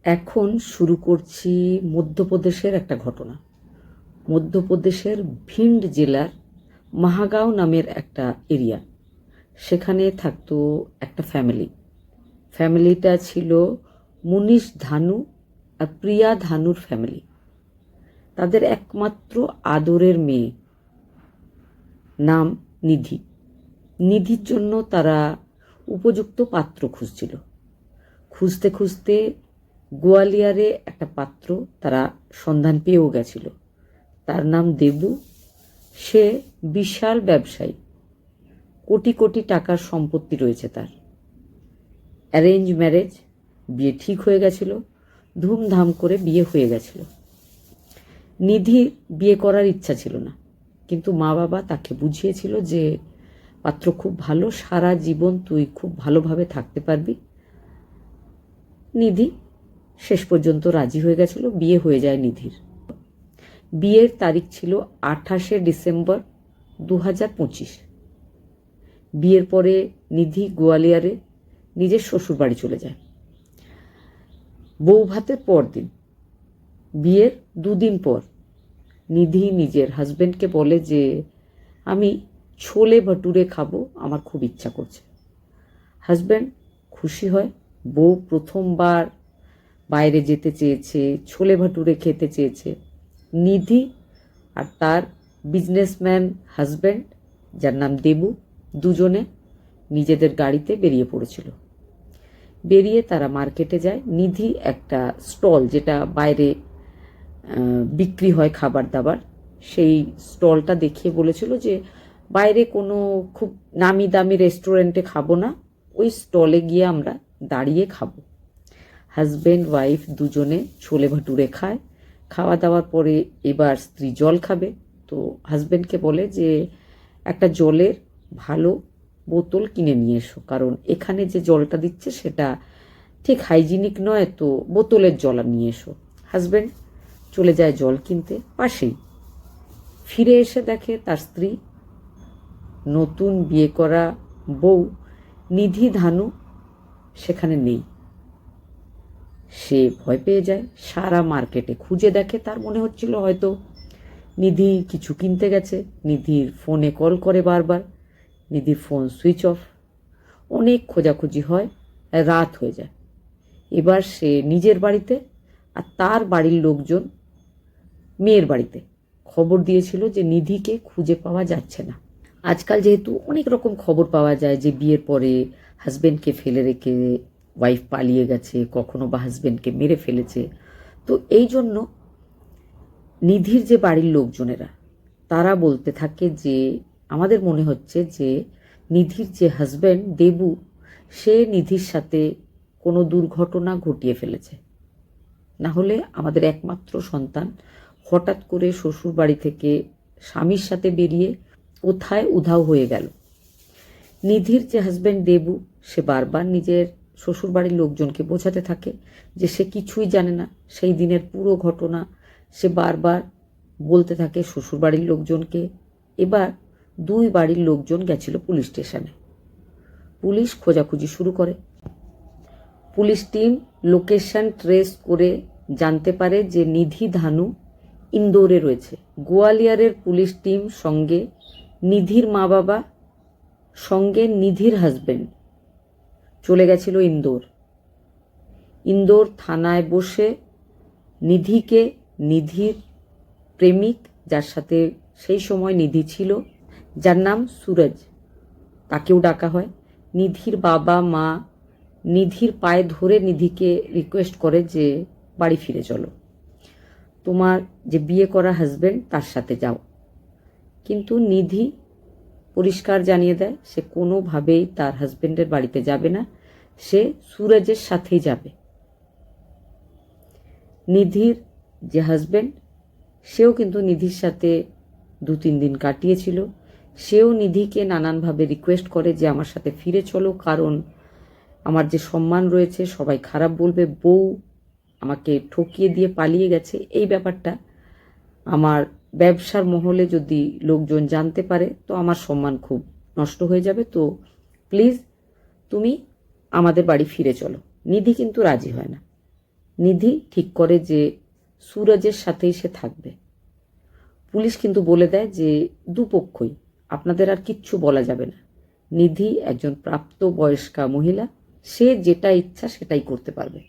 এখন শুরু করছি মধ্যপ্রদেশের একটা ঘটনা। মধ্যপ্রদেশের ভিন্ড জেলার মাহাগাঁও নামের একটা এরিয়া। সেখানে থাকতো একটা ফ্যামিলিটা ছিল মুনিশ ধানু আর প্রিয়া ধানুর ফ্যামিলি। তাদের একমাত্র আদরের মেয়ে নাম নিধি। নিধির জন্য তারা উপযুক্ত পাত্র খুঁজছিল। খুঁজতে খুঁজতে গোয়ালিয়রে একটা পাত্র তারা সন্ধান পেয়েও গেছিল। তার নাম দেবু। সে বিশাল ব্যবসায়ী, কোটি কোটি টাকার সম্পত্তি রয়েছে তার। অ্যারেঞ্জ ম্যারেজ, বিয়ে ঠিক হয়ে গেছিল, ধুমধাম করে বিয়ে হয়ে গেছিল। নিধির বিয়ে করার ইচ্ছা ছিল না, কিন্তু মা বাবা তাকে বুঝিয়েছিল যে পাত্র খুব ভালো, সারা জীবন তুই খুব ভালোভাবে থাকতে পারবি। নিধি শেষ পর্যন্ত রাজি হয়ে গেছিল, বিয়ে হয়ে যায় নিধির। বিয়ের তারিখ ছিল 28শে ডিসেম্বর 2025। বিয়ের পরে নিধি গোয়ালিয়রে নিজের শ্বশুর বাড়ি চলে যায়। বউ ভাতের পরদিন, বিয়ের 2 দিন পর, নিধি নিজের হাজব্যান্ডকে বলে যে আমি ছোলে ভটুরে খাবো, আমার খুব ইচ্ছা করছে। হাজব্যান্ড খুশি হয়। বউ প্রথমবার বাইরে যেতে চেয়েছে, ছোলে ভটুরে খেতে চেয়েছে। নিধি আর তার বিজনেসম্যান হাজব্যান্ড, যার নাম দেবু, দুজনে নিজেদের গাড়িতে বেরিয়ে পড়েছিল। বেরিয়ে তারা মার্কেটে যায়। নিধি একটা স্টল, যেটা বাইরে বিক্রি হয় খাবার দাবার, সেই স্টলটা দেখিয়ে বলেছিল যে বাইরে কোনো খুব নামি দামি রেস্টুরেন্টে খাবো না, ওই স্টলে গিয়ে আমরা দাঁড়িয়ে খাবো। হাজব্যান্ড ওয়াইফ দুজনে ছোলে ভাটুরে খায়। খাওয়া দাওয়ার পরে এবার স্ত্রী জল খাবে, তো হাজব্যান্ডকে বলে যে একটা জলের ভালো বোতল কিনে নিয়ে এসো, কারণ এখানে যে জলটা দিচ্ছে সেটা ঠিক হাইজিনিক নয়, তো বোতলের জল নিয়ে এসো। হাজব্যান্ড চলে যায় জল কিনতে। পাশেই ফিরে এসে দেখে তার স্ত্রী, নতুন বিয়ে করা বউ নিধি ধানু সেখানে নেই। সে ভয় পেয়ে যায়, সারা মার্কেটে খুঁজে দেখে। তার মনে হচ্ছিল হয়তো নিধি কিছু কিনতে গেছে। নিধির ফোনে কল করে বারবার, নিধির ফোন সুইচ অফ। অনেক খোঁজাখুঁজি হয়, রাত হয়ে যায়। এবার সে নিজের বাড়িতে, আর তার বাড়ির লোকজন মেয়ের বাড়িতে খবর দিয়েছিল যে নিধিকে খুঁজে পাওয়া যাচ্ছে না। আজকাল যেহেতু অনেক রকম খবর পাওয়া যায় যে বিয়ের পরে হাজব্যান্ডকে ফেলে রেখে ওয়াইফ পালিয়ে গেছে, কখনো বা হাজব্যান্ডকে মেরে ফেলেছে, তো এই জন্য নিধির যে বাড়ির লোকজনেরা তারা বলতে থাকে যে আমাদের মনে হচ্ছে যে নিধির যে হাজব্যান্ড দেবু, সে নিধির সাথে কোনো দুর্ঘটনা ঘটিয়ে ফেলেছে। না হলে আমাদের একমাত্র সন্তান হঠাৎ করে শ্বশুর বাড়ি থেকে স্বামীর সাথে বেরিয়ে কোথায় উধাও হয়ে গেল। নিধির যে হাজব্যান্ড দেবু, সে বারবার নিজের শ্বশুর বাড়ির লোকজনকে বোঝাতে থাকে যে সে কিছুই জানে না, সেই দিনের পুরো ঘটনা সে বারবার বলতে থাকে শ্বশুর বাড়ির লোকজনকে। এবার 2 বাড়ির লোকজন গেছিল পুলিশ স্টেশনে। পুলিশ খোঁজাখুঁজি শুরু করে। পুলিশ টিম লোকেশন ট্রেস করে জানতে পারে যে নিধি ধানু ইন্দোরে রয়েছে। গোয়ালিয়রের পুলিশ টিম সঙ্গে নিধির মা বাবা সঙ্গে নিধির হাজব্যান্ড চলে গেছিল ইন্দোর থানায় বসে নিধিকে, নিধির প্রেমিক, যার সাথে সেই সময় নিধি ছিল, যার নাম সুরজ, তাকেও ডাকা হয়। নিধির বাবা মা নিধির পায়ে ধরে নিধিকে রিকোয়েস্ট করে যে বাড়ি ফিরে চলো, তোমার যে বিয়ে করা হাজব্যান্ড তার সাথে যাও। কিন্তু নিধি পরিষ্কার জানিয়ে দেয় সে কোনোভাবেই তার হাজব্যান্ডের বাড়িতে যাবে না, সে সুরজের সাথেই যাবে। নিধির যে হাজব্যান্ড, সেও কিন্তু নিধির সাথে 2-3 দিন কাটিয়েছিল। সেও নিধিকে নানানভাবে রিকোয়েস্ট করে যে আমার সাথে ফিরে চলো, কারণ আমার যে সম্মান রয়েছে সবাই খারাপ বলবে, বউ আমাকে ঠকিয়ে দিয়ে পালিয়ে গেছে, এই ব্যাপারটা আমার ব্যবসার মহলে যদি লোকজন জানতে পারে তো আমার সম্মান খুব নষ্ট হয়ে যাবে, তো প্লিজ তুমি আমাদের বাড়ি ফিরে চলো। নিধি কিন্তু রাজি হয় না। নিধি ঠিক করে যে সুরজের সাথেই সে থাকবে। পুলিশ কিন্তু বলে দেয় যে দুপক্ষই, আপনাদের আর কিচ্ছু বলা যাবে না। নিধি একজন প্রাপ্তবয়স্কা মহিলা, সে যেটা ইচ্ছা সেটাই করতে পারবে।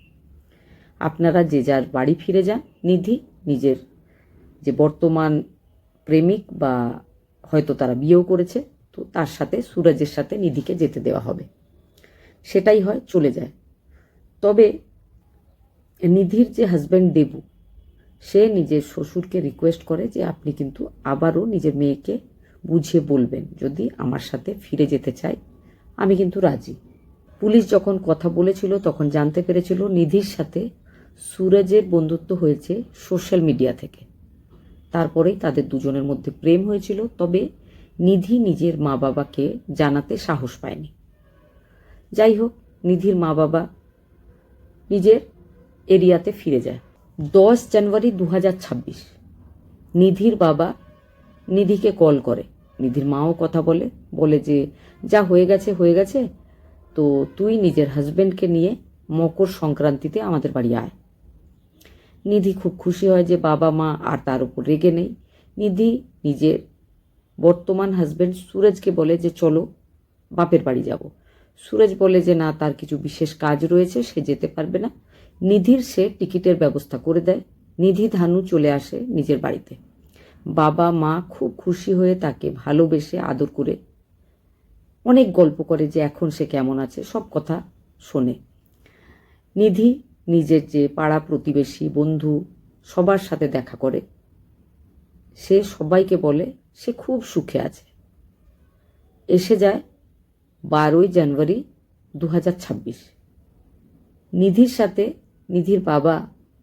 আপনারা যে যার বাড়ি ফিরে যান। নিধি নিজের যে বর্তমান প্রেমিক বা হয়তো তারা বিয়েও করেছে, তো তার সাথে সুরজের সাথে নিধিকে যেতে দেওয়া হবে। সেটাই হয়, চলে যায়। তবে নিধির যে হাজব্যান্ড দেবু, সে নিজের শ্বশুরকে রিকোয়েস্ট করে যে আপনি কিন্তু আবারও নিজের মেয়েকে বুঝিয়ে বলবেন, যদি আমার সাথে ফিরে যেতে চায় আমি কিন্তু রাজি। পুলিশ যখন কথা বলেছিল তখন জানতে পেরেছিল নিধির সাথে সুরজের বন্ধুত্ব হয়েছে সোশ্যাল মিডিয়া থেকে। তারপরেই তাদের দুজনের মধ্যে প্রেম হয়েছিল। তবে নিধি নিজের মা বাবাকে জানাতে সাহস পায়নি। যাই হোক, নিধির মা বাবা নিজের এরিয়াতে ফিরে যায়। 10 জানুয়ারি 2026 নিধির বাবা নিধিকে কল করে। নিধির মাও কথা বলে যে যা হয়ে গেছে হয়ে গেছে, তো তুই নিজের হাজব্যান্ডকে নিয়ে মকর সংক্রান্তিতে আমাদের বাড়ি আয়। নিধি খুব খুশি হয় যে বাবা মা আর তার উপর রেগে নেই। নিধি নিজের বর্তমান হাজব্যান্ড সুরজকে বলে যে চলো বাপের বাড়ি যাব। সুরজ বলে যে না, তার কিছু বিশেষ কাজ রয়েছে, সে যেতে পারবে না। নিধির সে টিকিটের ব্যবস্থা করে দেয়। নিধি ধানু চলে আসে নিজের বাড়িতে। বাবা মা খুব খুশি হয়ে তাকে ভালোবেসে আদর করে অনেক গল্প করে যে এখন সে কেমন আছে, সব কথা শোনে। নিধি নিজের যে পাড়া প্রতিবেশী বন্ধু সবার সাথে দেখা করে। সে সবাইকে বলে সে খুব সুখে আছে। এসে যায় 12 জানুয়ারি 2026। নিধির সাথে নিধির বাবা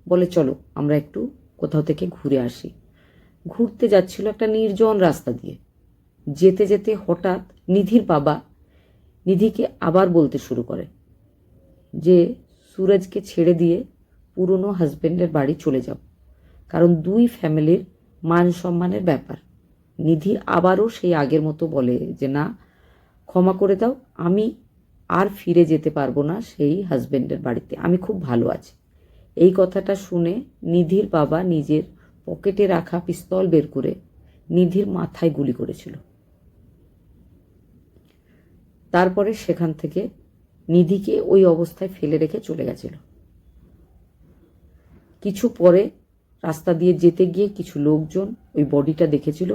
বলে চলো আমরা একটু কোথাও থেকে ঘুরে আসি। ঘুরতে যাচ্ছিল একটা নির্জন রাস্তা দিয়ে। যেতে যেতে হঠাৎ নিধির বাবা নিধিকে আবার বলতে শুরু করে যে সুরজকে ছেড়ে দিয়ে পুরনো হাজব্যান্ডের বাড়ি চলে যাও, কারণ দুই ফ্যামিলির মান সম্মানের ব্যাপার। নিধি আবারও সেই আগের মতো বলে যে না, ক্ষমা করে দাও, আমি আর ফিরে যেতে পারবো না সেই হাজব্যান্ডের বাড়িতে, আমি খুব ভালো আছি। এই কথাটা শুনে নিধির বাবা নিজের পকেটে রাখা পিস্তল বের করে নিধির মাথায় গুলি করেছিল। তারপরে সেখান থেকে নিধিকে ওই অবস্থায় ফেলে রেখে চলে গেছিল। কিছু পরে রাস্তা দিয়ে যেতে গিয়ে কিছু লোকজন ওই বডিটা দেখেছিল।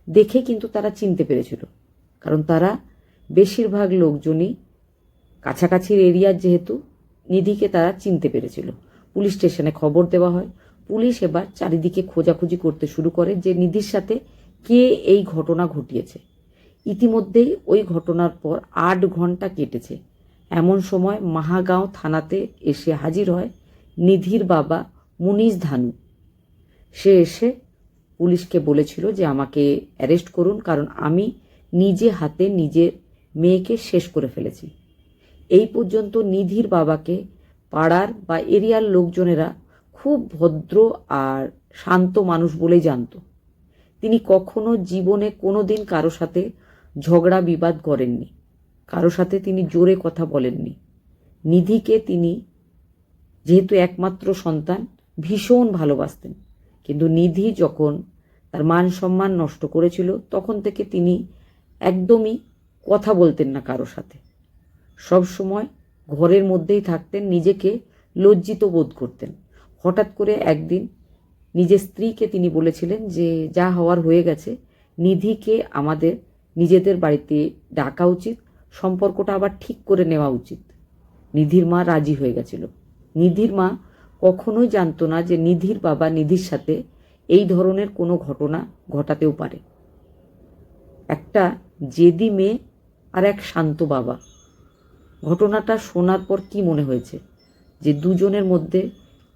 দেখে কিন্তু তারা চিনতে পেরেছিল, কারণ তারা বেশিরভাগ লোকজনই কাছাকাছির এরিয়ার, যেহেতু নিধিকে তারা চিনতে পেরেছিল। পুলিশ স্টেশনে খবর দেওয়া হয়। পুলিশ এবার চারিদিকে খোঁজাখুঁজি করতে শুরু করে যে নিধির সাথে কে এই ঘটনা ঘটিয়েছে। ইতিমধ্যেই ওই ঘটনার পর 8 ঘন্টা কেটেছে। এমন সময় মাহাগাঁও থানাতে এসে হাজির হয় নিধির বাবা মুনিশ ধানু। সে এসে পুলিশকে বলেছিল যে আমাকে অ্যারেস্ট করুন, কারণ আমি নিজে হাতে নিজের মেয়েকে শেষ করে ফেলেছি। এই পর্যন্ত নিধির বাবাকে পাড়ার বা এরিয়ার লোকজনেরা খুব ভদ্র আর শান্ত মানুষ বলেই জানত। তিনি কখনো জীবনে কোনোদিন কারো সাথে ঝগড়া বিবাদ করেননি, কারো সাথে তিনি জোরে কথা বলেননি। নিধিকে তিনি যেহেতু একমাত্র সন্তান ভীষণ ভালোবাসতেন, কিন্তু নিধি যখন তার মান সম্মান নষ্ট করেছিল তখন থেকে তিনি একদমই কথা বলতেন না কারো সাথে। সব সময় ঘরের মধ্যেই থাকতেন, নিজেকে লজ্জিত বোধ করতেন। হঠাৎ করে একদিন নিজের স্ত্রীকে তিনি বলেছিলেন যে যা হওয়ার হয়ে গেছে, নিধিকে আমাদের নিজেদের বাড়িতে ডাকা উচিত, সম্পর্কটা আবার ঠিক করে নেওয়া উচিত। নিধির মা রাজি হয়ে গেছিল। নিধির মা কখনোই জানতো না যে নিধির বাবা নিধির সাথে এই ধরনের কোনো ঘটনা ঘটাতেও পারে। একটা জেদি মেয়ে আর এক শান্ত বাবা। ঘটনাটা শোনার পর কি মনে হয়েছে যে দুজনের মধ্যে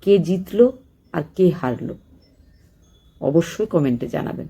কে জিতলো আর কে হারলো? অবশ্যই কমেন্টে জানাবেন।